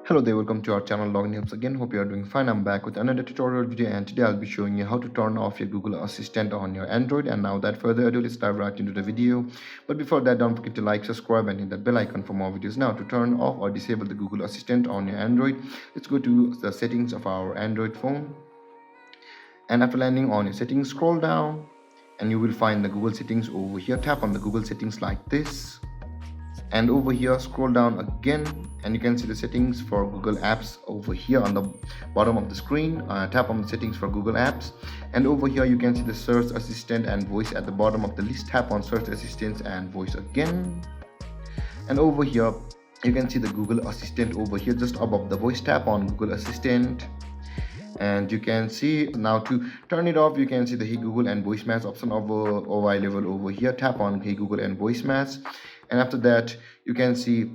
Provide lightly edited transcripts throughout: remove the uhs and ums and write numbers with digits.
Hello there, welcome to our channel Login Helps again. Hope you are doing fine. I'm back with another tutorial video, and today I'll be showing you how to turn off your Google Assistant on your Android. And now without further ado, let's dive right into the video. But before that, don't forget to like, subscribe and hit that bell icon for more videos. Now to turn off or disable the Google Assistant on your Android, let's go to the settings of our Android phone. And after landing on your settings, scroll down and you will find the Google settings over here. Tap on the Google settings like this. And over here scroll down again and you can see the settings for Google Apps over here on the bottom of the screen. Tap on the settings for Google Apps, and over here you can see the search assistant and voice at the bottom of the list. Tap on search assistant and voice again, and over here you can see the Google Assistant over here just above the voice. Tap on Google Assistant and you can see now to turn it off. You can see the Hey Google and voice match option available over here. Tap on Hey Google and voice match, and after that you can see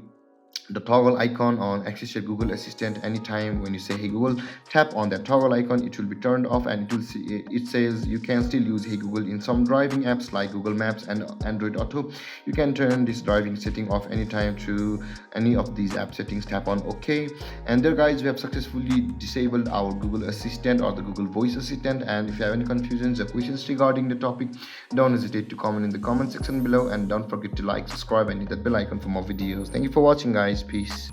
the toggle icon on access your Google Assistant. Anytime when you say Hey Google, tap on that toggle icon, it will be turned off, and it says you can still use Hey Google in some driving apps like Google Maps and Android Auto. You can turn this driving setting off anytime through any of these app settings. Tap on OK, and there guys, we have successfully disabled our Google Assistant or the Google Voice Assistant. And if you have any confusions or questions regarding the topic, don't hesitate to comment in the comment section below, and don't forget to like, subscribe and hit that bell icon for more videos. Thank you for watching guys. Peace.